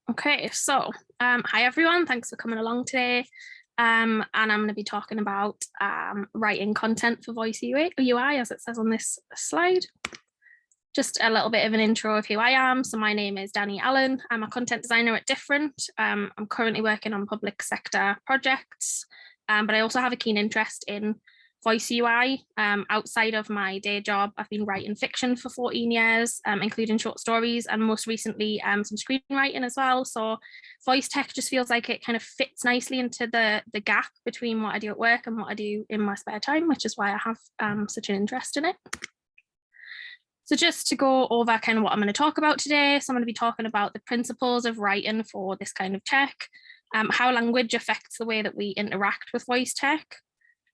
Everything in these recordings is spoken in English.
Okay, so hi everyone, thanks for coming along today. And I'm going to be talking about writing content for voice UI, as it says on this slide. Just a little bit of an intro of who I am. So my name is Dani Allen. I'm a content designer at Difrent. I'm currently working on public sector projects, but I also have a keen interest in voice UI. Outside of my day job, I've been writing fiction for 14 years, including short stories, and most recently some screenwriting as well. So voice tech just feels like it kind of fits nicely into the gap between what I do at work and what I do in my spare time, which is why I have such an interest in it. So just to go over kind of what I'm going to talk about today. So I'm going to be talking about the principles of writing for this kind of tech, how language affects the way that we interact with voice tech,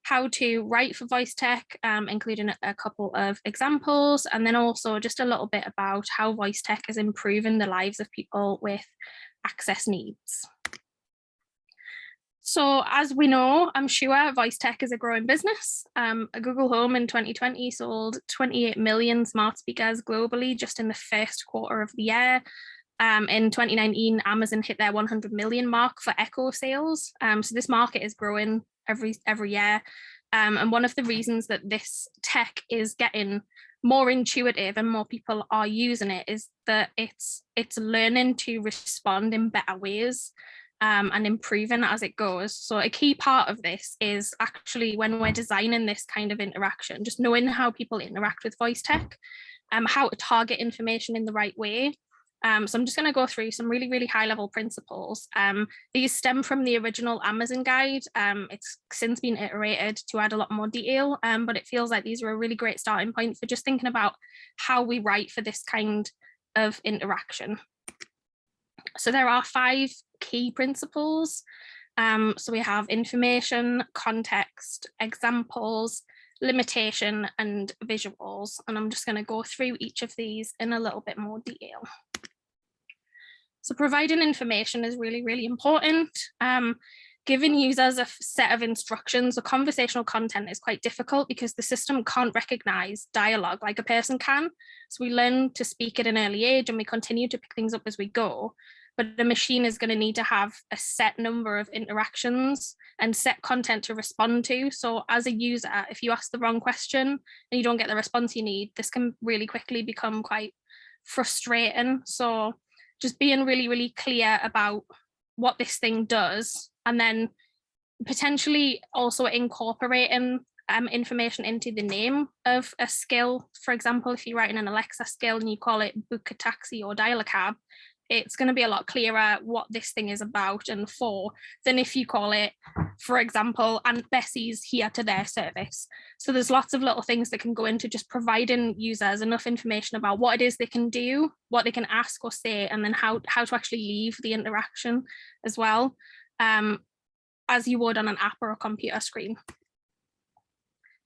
how to write for voice tech, including a couple of examples, and then also just a little bit about how voice tech is improving the lives of people with access needs. So as we know, I'm sure voice tech is a growing business. Google Home in 2020 sold 28 million smart speakers globally just in the first quarter of the year. In 2019, Amazon hit their 100 million mark for Echo sales. So this market is growing every year. And one of the reasons that this tech is getting more intuitive and more people are using it is that it's learning to respond in better ways. And improving as it goes. So a key part of this is actually when we're designing this kind of interaction, just knowing how people interact with voice tech, how to target information in the right way. So I'm just going to go through some really, really high level principles. These stem from the original Amazon guide. It's since been iterated to add a lot more detail, but it feels like these are a really great starting point for just thinking about how we write for this kind of interaction. So there are 5 key principles. So we have information, context, examples, limitation, and visuals. And I'm just going to go through each of these in a little bit more detail. So providing information is really, really important. Giving users a set of instructions or conversational content is quite difficult because the system can't recognize dialogue like a person can. So we learn to speak at an early age and we continue to pick things up as we go. But the machine is going to need to have a set number of interactions and set content to respond to. So as a user, if you ask the wrong question and you don't get the response you need, this can really quickly become quite frustrating. So just being really, really clear about what this thing does, and then potentially also incorporating information into the name of a skill. For example, if you're writing an Alexa skill and you call it book a taxi or dial a cab, it's going to be a lot clearer what this thing is about and for than if you call it, for example, Aunt Bessie's here to their service. So there's lots of little things that can go into just providing users enough information about what it is they can do, what they can ask or say, and then how to actually leave the interaction as well, as you would on an app or a computer screen.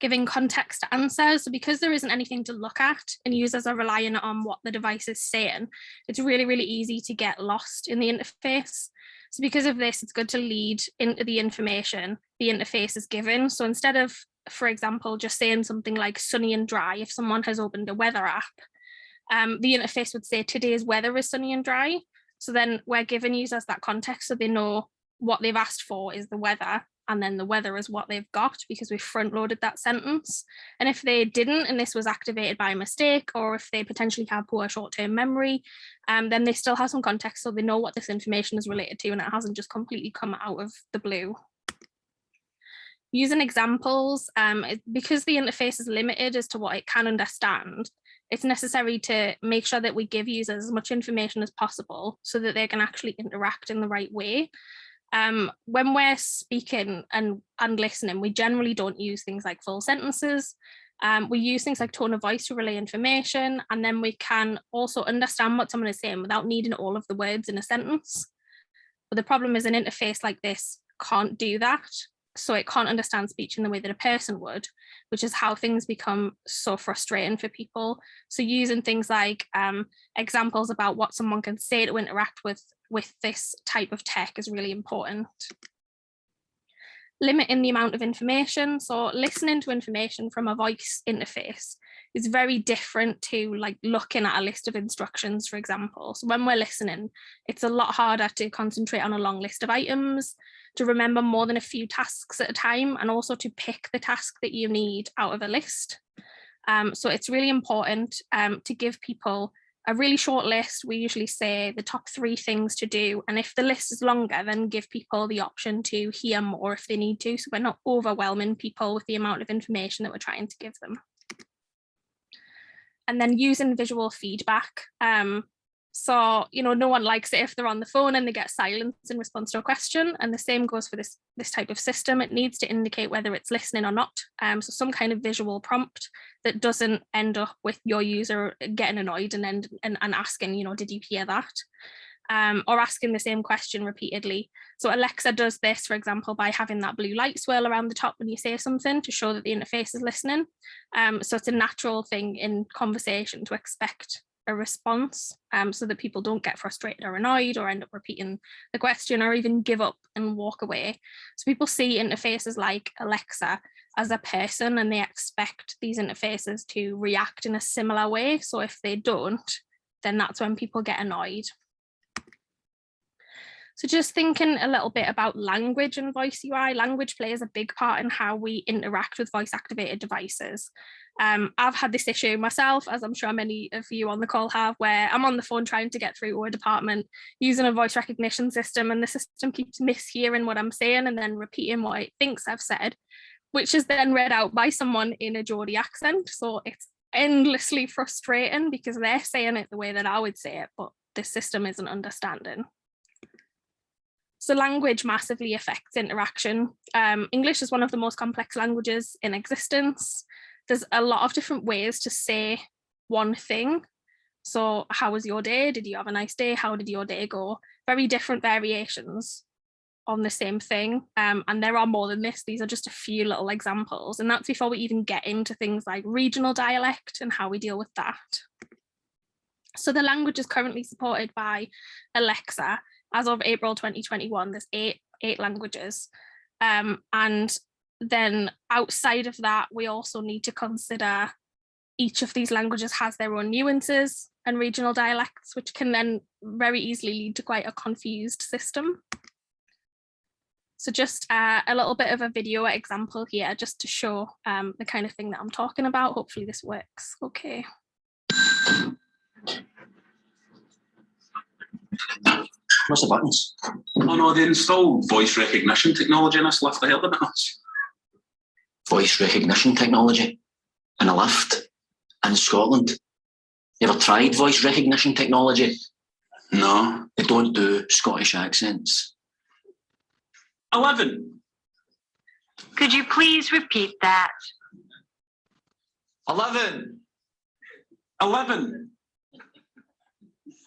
Giving context to answers. So because there isn't anything to look at and users are relying on what the device is saying, it's really, really easy to get lost in the interface. So because of this, it's good to lead into the information the interface is given. So instead of, for example, just saying something like sunny and dry, if someone has opened a weather app, the interface would say today's weather is sunny and dry. So then we're giving users that context so they know what they've asked for is the weather, and then the weather is what they've got because we've front loaded that sentence. And if they didn't, and this was activated by mistake, or if they potentially have poor short-term memory, then they still have some context so they know what this information is related to and it hasn't just completely come out of the blue. Using examples, because the interface is limited as to what it can understand, it's necessary to make sure that we give users as much information as possible so that they can actually interact in the right way. When we're speaking and listening, we generally don't use things like full sentences. We use things like tone of voice to relay information, and then we can also understand what someone is saying without needing all of the words in a sentence. But the problem is an interface like this can't do that. So it can't understand speech in the way that a person would, which is how things become so frustrating for people. So using things like examples about what someone can say to interact with this type of tech is really important. Limiting the amount of information. So listening to information from a voice interface is very different to like looking at a list of instructions, for example. So when we're listening, it's a lot harder to concentrate on a long list of items, to remember more than a few tasks at a time, and also to pick the task that you need out of a list. So it's really important to give people a really short list. We usually say the top 3 things to do. And if the list is longer, then give people the option to hear more if they need to. So we're not overwhelming people with the amount of information that we're trying to give them. And then using visual feedback. So, you know, no one likes it if they're on the phone and they get silence in response to a question. And the same goes for this type of system. It needs to indicate whether it's listening or not. So some kind of visual prompt that doesn't end up with your user getting annoyed and asking, you know, did you hear that? Or asking the same question repeatedly. So Alexa does this, for example, by having that blue light swirl around the top when you say something to show that the interface is listening. So it's a natural thing in conversation to expect a response, so that people don't get frustrated or annoyed or end up repeating the question or even give up and walk away. So people see interfaces like Alexa as a person, and they expect these interfaces to react in a similar way. So if they don't, then that's when people get annoyed. So just thinking a little bit about language and voice UI, language plays a big part in how we interact with voice activated devices. I've had this issue myself, as I'm sure many of you on the call have, where I'm on the phone trying to get through to a department using a voice recognition system, and the system keeps mishearing what I'm saying and then repeating what it thinks I've said, which is then read out by someone in a Geordie accent. So it's endlessly frustrating because they're saying it the way that I would say it, but the system isn't understanding. So language massively affects interaction. English is one of the most complex languages in existence. There's a lot of different ways to say one thing. So how was your day? Did you have a nice day? How did your day go? Very different variations on the same thing. And there are more than this. These are just a few little examples. And that's before we even get into things like regional dialect and how we deal with that. So the language is currently supported by Alexa. As of April 2021, there's eight languages. And then outside of that, we also need to consider each of these languages has their own nuances and regional dialects, which can then very easily lead to quite a confused system. So just a little bit of a video example here, just to show the kind of thing that I'm talking about. Hopefully this works. Okay. What's the buttons? Oh no, they installed voice recognition technology in this lift. I heard about this. Voice recognition technology in a lift in Scotland. You ever tried voice recognition technology? No. They don't do Scottish accents. 11. Could you please repeat that? 11. 11.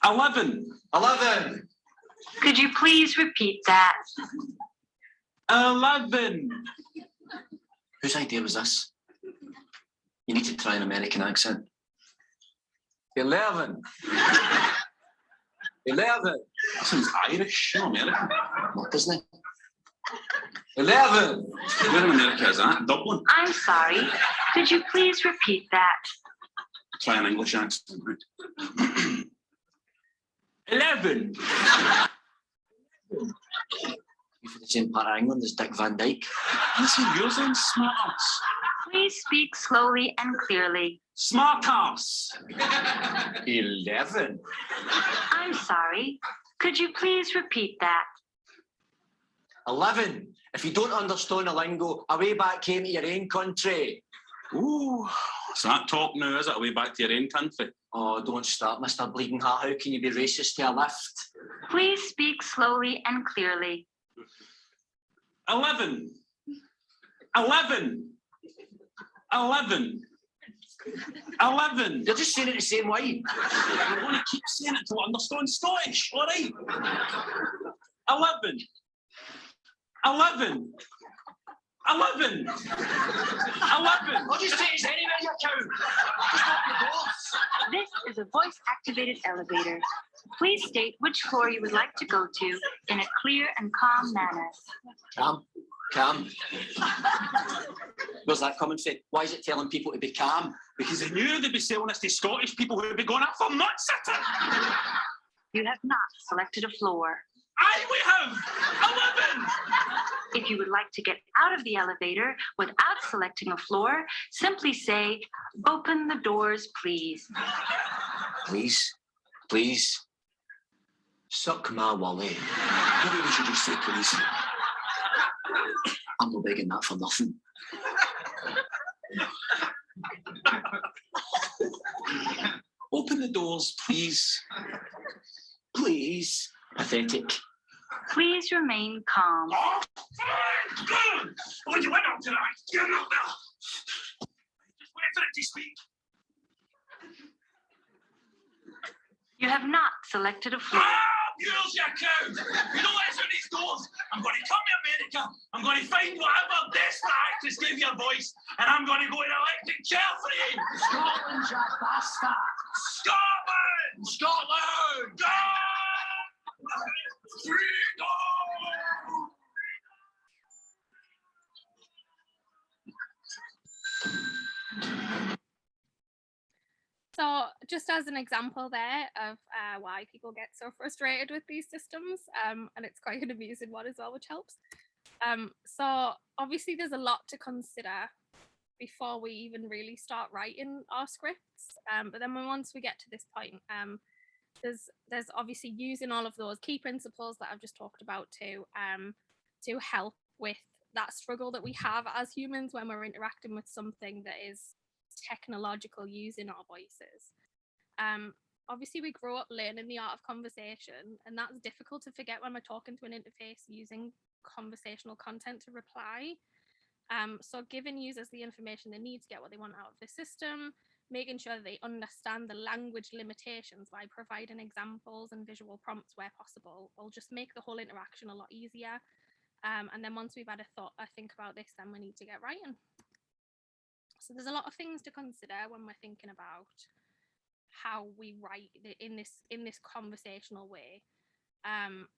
11. 11. Could you please repeat that? 11. Whose idea was this? You need to try an American accent. 11. 11. That sounds Irish, not American. What, doesn't it? 11. Where in America is that? Dublin? I'm sorry. Could you please repeat that? Try an English accent. 11. You for the same part of England as Dick Van Dyke. Listen, you're saying smart ass. Please speak slowly and clearly. Smart ass. 11. I'm sorry. Could you please repeat that? 11. If you don't understand the lingo, away back home to your own country. Ooh, is that talk now, is it? Away back to your own country? Oh, don't start, Mr. Bleeding Heart. How can you be racist to a lift? Please speak slowly and clearly. 11. 11. 11. 11. You're just saying it the same way. You want to keep saying it to understand Scottish, all right? 11. 11. 11. 11. I'll just say it's anywhere you can. Just open the doors. This is a voice-activated elevator. Please state which floor you would like to go to in a clear and calm manner. Calm. Where's that coming from? Why is it telling people to be calm? Because they knew they'd be selling this to Scottish people who would be going up for nuts at it. You have not selected a floor. Aye, we have 11. If you would like to get out of the elevator without selecting a floor, simply say, "Open the doors, please." Please, please. Suck my wally. Maybe we should just say please. I'm not begging that for nothing. Open the doors, please. Please. Pathetic. Please remain calm. Oh, good. Oh, you went on tonight. Get out there. Just wait for it to speak. You have not selected a floor. Ah, mules, you cow. You don't answer these doors. I'm going to come to America. I'm going to find whatever desperate actress gave you a voice, and I'm going to go in an electric chair for you. Scotland, you bastard. Scotland! Scotland! Freedom! So just as an example there of why people get so frustrated with these systems, and it's quite an amusing one as well, which helps. So obviously there's a lot to consider before we even really start writing our scripts. But then once we get to this point, there's obviously using all of those key principles that I've just talked about to help with that struggle that we have as humans when we're interacting with something that is technological using our voices. Obviously we grow up learning the art of conversation, and that's difficult to forget when we're talking to an interface using conversational content to reply. So giving users the information they need to get what they want out of the system, making sure that they understand the language limitations by providing examples and visual prompts where possible will just make the whole interaction a lot easier. And then once we've had a think about this, then we need to get writing. So there's a lot of things to consider when we're thinking about how we write in this conversational way.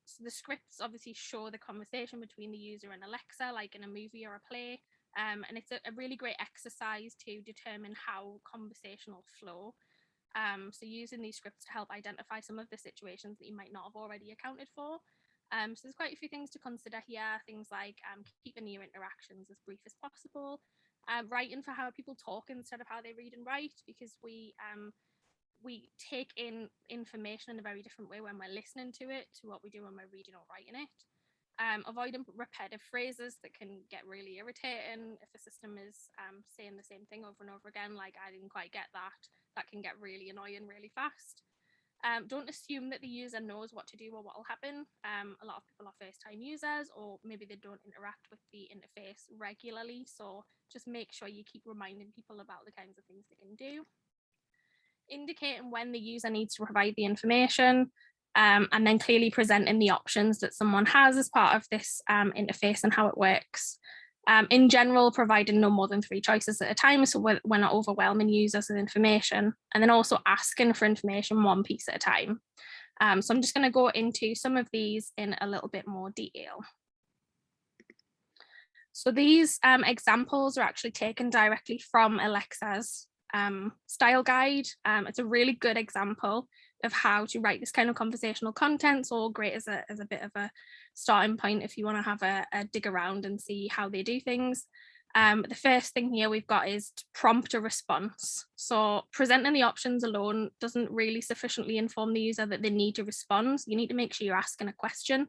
So the scripts obviously show the conversation between the user and Alexa, like in a movie or a play. And it's a really great exercise to determine how conversational flow. So using these scripts to help identify some of the situations that you might not have already accounted for. So there's quite a few things to consider here, things like keeping your interactions as brief as possible, writing for how people talk instead of how they read and write, because we take in information in a very different way when we're listening to it to what we do when we're reading or writing it. Avoiding repetitive phrases that can get really irritating. If a system is saying the same thing over and over again, like "I didn't quite get that," that can get really annoying really fast. Don't assume that the user knows what to do or what will happen. A lot of people are first-time users, or maybe they don't interact with the interface regularly. So just make sure you keep reminding people about the kinds of things they can do. Indicating when the user needs to provide the information, and then clearly presenting the options that someone has as part of this interface and how it works. In general, providing no more than 3 choices at a time, so we're not overwhelming users with information, and then also asking for information one piece at a time. So I'm just going to go into some of these in a little bit more detail. So these examples are actually taken directly from Alexa's style guide. It's a really good example of how to write this kind of conversational content, so great as a bit of a starting point if you want to have a dig around and see how they do things. The first thing here we've got is to prompt a response. So presenting the options alone doesn't really sufficiently inform the user that they need to respond. You need to make sure you're asking a question,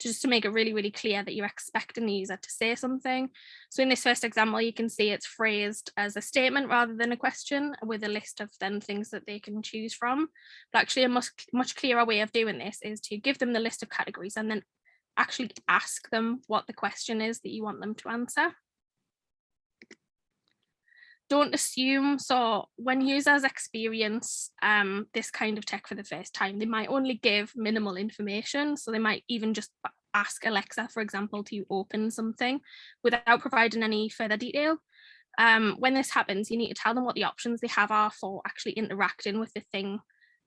just to make it really, really clear that you're expecting the user to say something. So in this first example, you can see it's phrased as a statement rather than a question, with a list of then things that they can choose from. But actually a much clearer way of doing this is to give them the list of categories and then actually ask them what the question is that you want them to answer. Don't assume. So when users experience this kind of tech for the first time, they might only give minimal information. So they might even just ask Alexa, for example, to open something without providing any further detail. When this happens, you need to tell them what the options they have are for actually interacting with the thing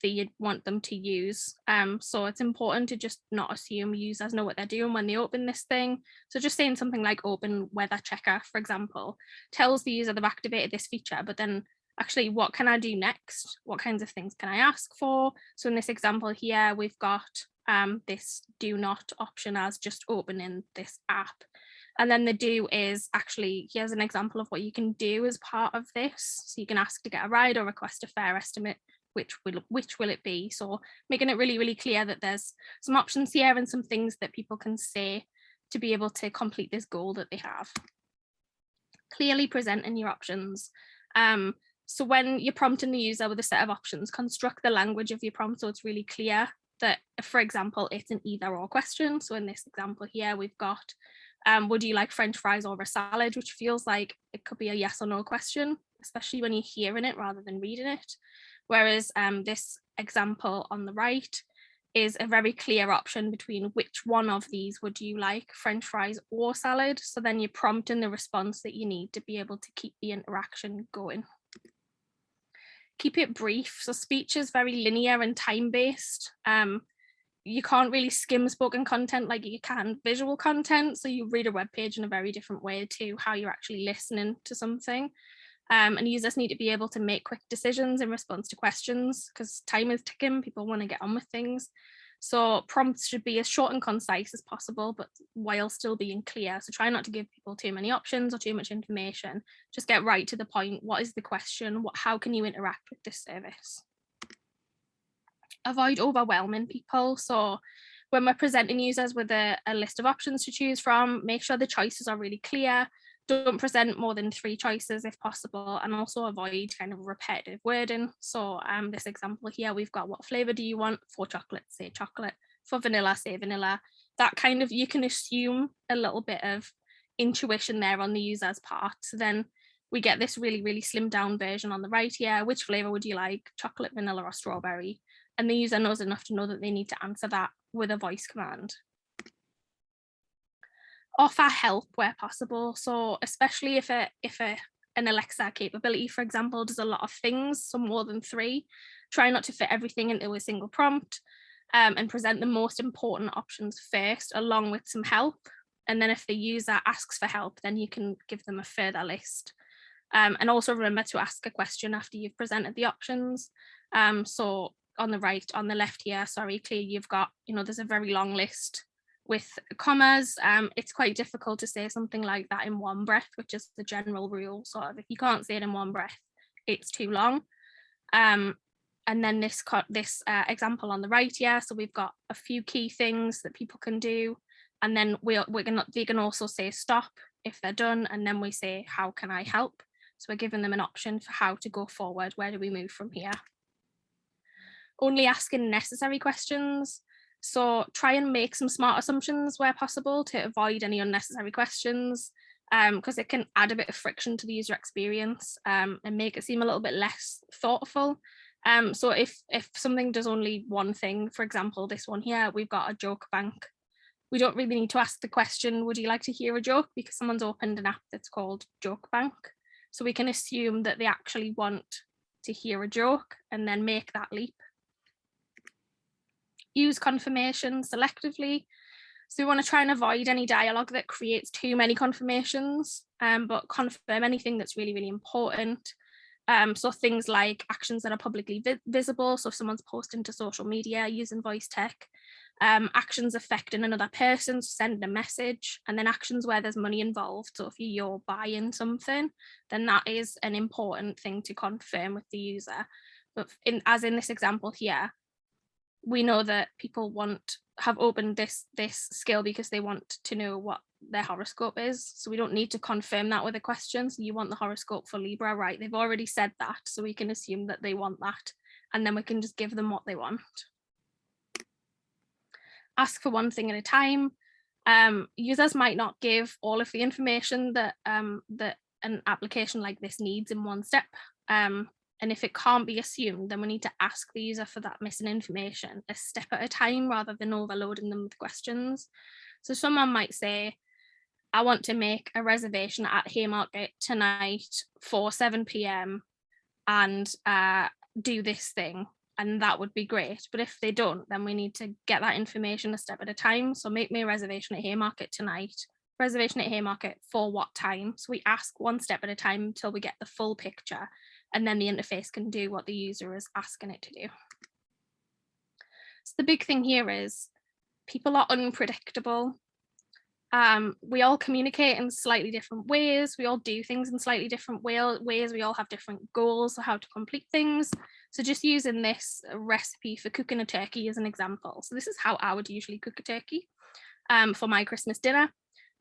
that you'd want them to use. So it's important to just not assume users know what they're doing when they open this thing. So just saying something like open weather checker, for example, tells the user they've activated this feature, but then actually what can I do next? What kinds of things can I ask for? So in this example here, we've got this do not option as just opening this app. And then the do is actually, here's an example of what you can do as part of this. So you can ask to get a ride or request a fare estimate. Which will it be? So making it really, really clear that there's some options here and some things that people can say to be able to complete this goal that they have. Clearly presenting your options. So when you're prompting the user with a set of options, construct the language of your prompt so it's really clear that, for example, it's an either or question. So in this example here, we've got, would you like French fries or a salad, which feels like it could be a yes or no question, especially when you're hearing it rather than reading it. Whereas this example on the right is a very clear option between which one of these would you like, French fries or salad. So then you're prompting the response that you need to be able to keep the interaction going. Keep it brief. So speech is very linear and time-based. You can't really skim spoken content like you can visual content. So you read a web page in a very different way to how you're actually listening to something. And users need to be able to make quick decisions in response to questions because time is ticking, people want to get on with things. So prompts should be as short and concise as possible, but while still being clear. So try not to give people too many options or too much information. Just get right to the point. What is the question? How can you interact with this service? Avoid overwhelming people. So when we're presenting users with a list of options to choose from, make sure the choices are really clear. Don't present more than 3 choices if possible, and also avoid kind of repetitive wording. So this example here, we've got what flavor do you want? For chocolate, say chocolate. For vanilla, say vanilla. That kind of, you can assume a little bit of intuition there on the user's part. So then we get this really, really slimmed down version on the right here. Which flavor would you like? Chocolate, vanilla, or strawberry? And the user knows enough to know that they need to answer that with a voice command. Offer help where possible. So especially if an Alexa capability, for example, does a lot of things, so more than 3, try not to fit everything into a single prompt, and present the most important options first, along with some help. And then if the user asks for help, then you can give them a further list. And also remember to ask a question after you've presented the options. So on the left here, sorry, clear, you've got, there's a very long list with commas. It's quite difficult to say something like that in one breath, which is the general rule. Sort of, if you can't say it in one breath, it's too long. And then this example on the right here, so we've got a few key things that people can do, and then they can also say stop if they're done, and then we say how can I help. So we're giving them an option for how to go forward. Where do we move from here? Only asking necessary questions. So try and make some smart assumptions where possible to avoid any unnecessary questions, because it can add a bit of friction to the user experience, and make it seem a little bit less thoughtful. So if something does only one thing, for example, this one here, we've got a joke bank. We don't really need to ask the question, would you like to hear a joke? Because someone's opened an app that's called Joke Bank. So we can assume that they actually want to hear a joke and then make that leap. Use confirmation selectively. So we want to try and avoid any dialogue that creates too many confirmations, but confirm anything that's really, really important. So things like actions that are publicly visible. So if someone's posting to social media using voice tech, actions affecting another person, so sending a message, and then actions where there's money involved. So if you're buying something, then that is an important thing to confirm with the user. But as in this example here, we know that people have opened this skill because they want to know what their horoscope is. So we don't need to confirm that with a question. So you want the horoscope for Libra, right? They've already said that, so we can assume that they want that, and then we can just give them what they want. Ask for one thing at a time. Users might not give all of the information that that an application like this needs in one step. And if it can't be assumed, then we need to ask the user for that missing information a step at a time rather than overloading them with questions. So someone might say, I want to make a reservation at Haymarket tonight for 7 p.m. and do this thing. and that would be great. But if they don't, then we need to get that information a step at a time. So make me a reservation at Haymarket tonight. Reservation at Haymarket for what time? So we ask one step at a time until we get the full picture, and then the interface can do what the user is asking it to do. So the big thing here is people are unpredictable. We all communicate in slightly different ways. We all do things in slightly different ways. We all have different goals for how to complete things. So just using this recipe for cooking a turkey as an example. So this is how I would usually cook a turkey for my Christmas dinner.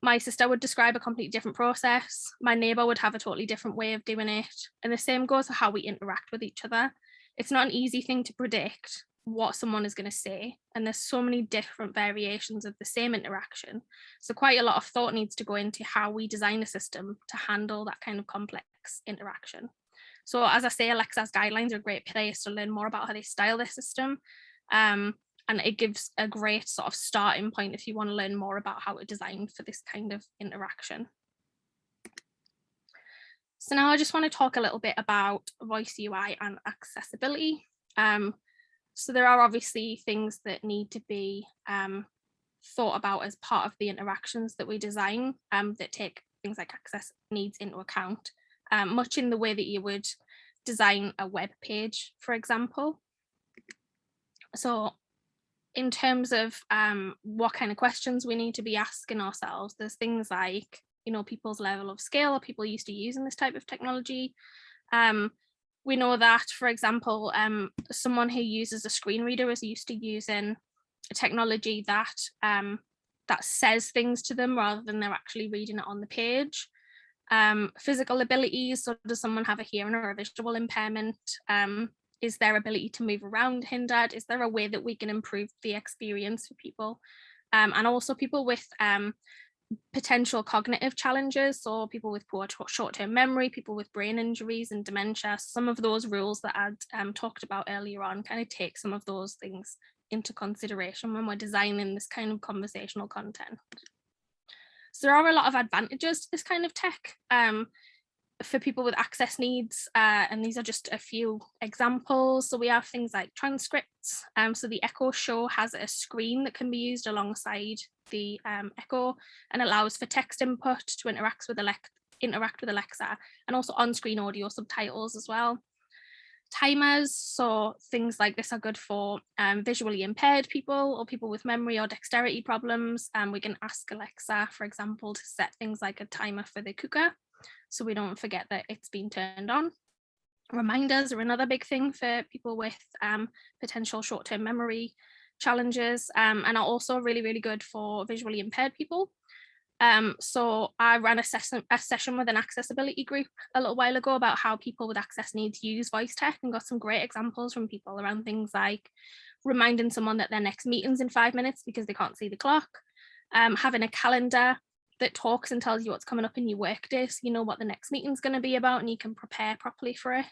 My sister would describe a completely different process. My neighbor would have a totally different way of doing it. And the same goes for how we interact with each other. It's not an easy thing to predict what someone is going to say. And there's so many different variations of the same interaction. So quite a lot of thought needs to go into how we design a system to handle that kind of complex interaction. So as I say, Alexa's guidelines are a great place to learn more about how they style their system. And it gives a great sort of starting point if you want to learn more about how it's designed for this kind of interaction. So now I just want to talk a little bit about voice UI and accessibility. So there are obviously things that need to be thought about as part of the interactions that we design that take things like access needs into account, much in the way that you would design a web page, for example. So in terms of what kind of questions we need to be asking ourselves, there's things like, you know, people's level of skill, are people used to using this type of technology? We know that, for example, someone who uses a screen reader is used to using a technology that that says things to them rather than they're actually reading it on the page. Physical abilities, so does someone have a hearing or a visual impairment? Is their ability to move around hindered? Is there a way that we can improve the experience for people? And also people with potential cognitive challenges, so people with poor short-term memory, people with brain injuries and dementia. Some of those rules that I'd talked about earlier on kind of take some of those things into consideration when we're designing this kind of conversational content. So there are a lot of advantages to this kind of tech for people with access needs, and these are just a few examples. So we have things like transcripts. So the Echo Show has a screen that can be used alongside the Echo and allows for text input to interact with Alexa, and also on-screen audio subtitles as well. Timers, so things like this are good for visually impaired people or people with memory or dexterity problems. We can ask Alexa, for example, to set things like a timer for the cooker, so we don't forget that it's been turned on. Reminders are another big thing for people with potential short-term memory challenges, and are also really, really good for visually impaired people. So I ran a session with an accessibility group a little while ago about how people with access needs use voice tech, and got some great examples from people around things like reminding someone that their next meeting's in 5 minutes because they can't see the clock, having a calendar that talks and tells you what's coming up in your work day, so you know what the next meeting's going to be about and you can prepare properly for it.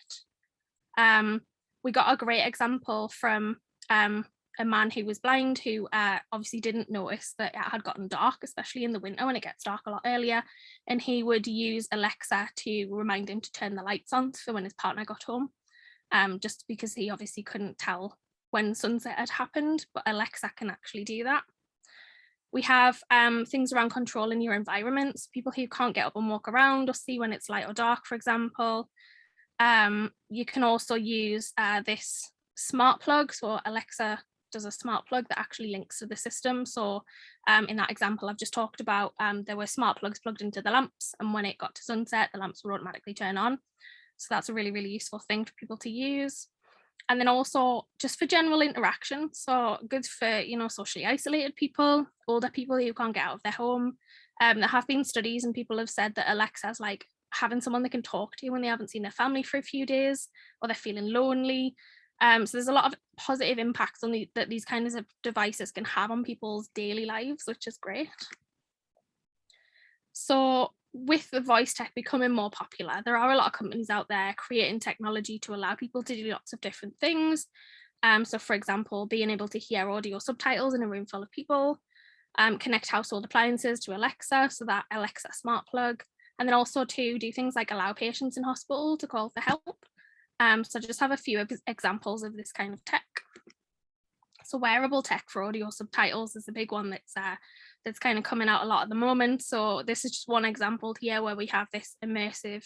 We got a great example from a man who was blind, who obviously didn't notice that it had gotten dark, especially in the winter when it gets dark a lot earlier, and he would use Alexa to remind him to turn the lights on for when his partner got home, just because he obviously couldn't tell when sunset had happened, but Alexa can actually do that. We have things around controlling your environments, people who can't get up and walk around or see when it's light or dark, for example. You can also use this smart plug. So Alexa does a smart plug that actually links to the system. So in that example I've just talked about, there were smart plugs plugged into the lamps, and when it got to sunset, the lamps would automatically turn on. So that's a really, really useful thing for people to use. And then also just for general interaction, so good for, you know, socially isolated people, older people who can't get out of their home. There have been studies and people have said that Alexa's like having someone they can talk to when they haven't seen their family for a few days, or they're feeling lonely. So there's a lot of positive impacts on that these kinds of devices can have on people's daily lives, which is great. So with the voice tech becoming more popular, there are a lot of companies out there creating technology to allow people to do lots of different things. So for example, being able to hear audio subtitles in a room full of people, connect household appliances to Alexa, so that Alexa smart plug, and then also to do things like allow patients in hospital to call for help. So I just have a few examples of this kind of tech. So wearable tech for audio subtitles is a big one that's kind of coming out a lot at the moment. So this is just one example here where we have this immersive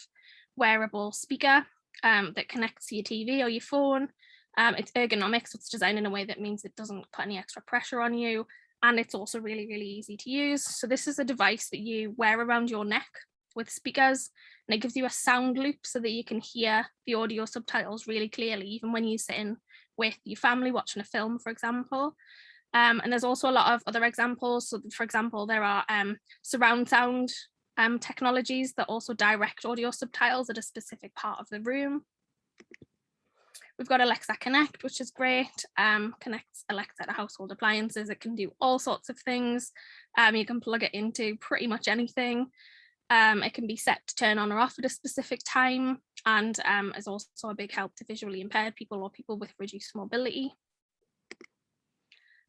wearable speaker that connects to your TV or your phone. It's ergonomic, so it's designed in a way that means it doesn't put any extra pressure on you. And it's also really, really easy to use. So this is a device that you wear around your neck with speakers, and it gives you a sound loop so that you can hear the audio subtitles really clearly, even when you're sitting with your family watching a film, for example. And there's also a lot of other examples. So for example, there are surround sound technologies that also direct audio subtitles at a specific part of the room. We've got Alexa Connect, which is great, connects Alexa to household appliances. It can do all sorts of things. You can plug it into pretty much anything. It can be set to turn on or off at a specific time, and is also a big help to visually impaired people or people with reduced mobility.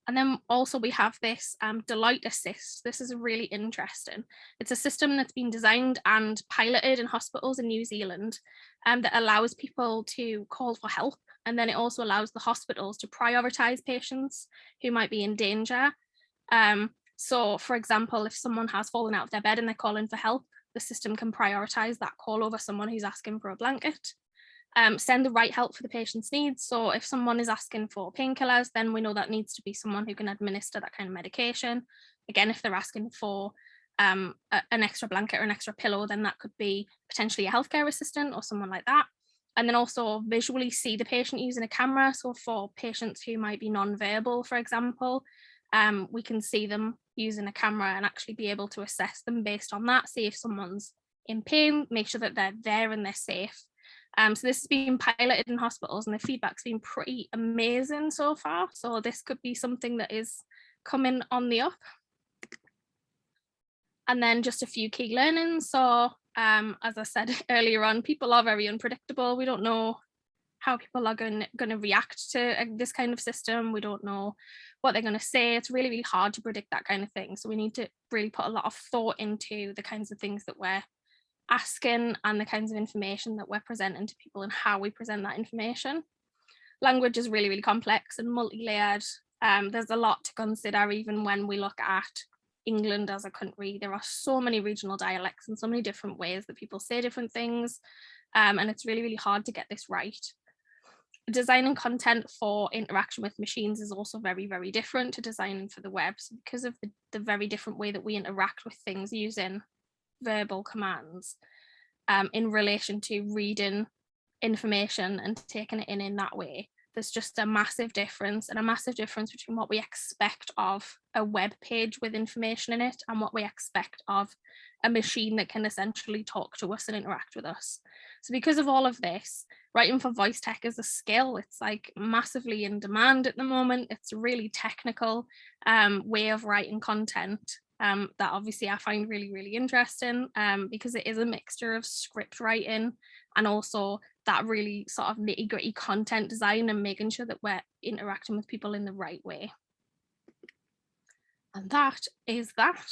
And then also we have this Deloitte ASSIST. This is really interesting. It's a system that's been designed and piloted in hospitals in New Zealand that allows people to call for help. And then it also allows the hospitals to prioritize patients who might be in danger. So for example, if someone has fallen out of their bed and they're calling for help, the system can prioritize that call over someone who's asking for a blanket. Send the right help for the patient's needs. So if someone is asking for painkillers, then we know that needs to be someone who can administer that kind of medication. Again, if they're asking for an extra blanket or an extra pillow, then that could be potentially a healthcare assistant or someone like that. And then also visually see the patient using a camera. So for patients who might be non-verbal, for example, we can see them using a camera and actually be able to assess them based on that, see if someone's in pain, make sure that they're there and they're safe. So this has been piloted in hospitals and the feedback's been pretty amazing so far. So this could be something that is coming on the up. And then just a few key learnings. So as I said earlier on, people are very unpredictable. We don't know how people are going to react to this kind of system. We don't know what they're going to say. It's really, really hard to predict that kind of thing. So we need to really put a lot of thought into the kinds of things that we're asking and the kinds of information that we're presenting to people and how we present that information. Language is really, really complex and multi-layered. There's a lot to consider even when we look at England as a country. There are so many regional dialects and so many different ways that people say different things. And it's really, really hard to get this right. Designing content for interaction with machines is also very, very different to designing for the web. So because of the very different way that we interact with things using verbal commands in relation to reading information and taking it in that way, there's just a massive difference, and a massive difference between what we expect of a web page with information in it and what we expect of a machine that can essentially talk to us and interact with us. So because of all of this, writing for voice tech is a skill. It's like massively in demand at the moment. It's a really technical way of writing content that obviously I find really, really interesting because it is a mixture of script writing and also that really sort of nitty-gritty content design and making sure that we're interacting with people in the right way. And that is that.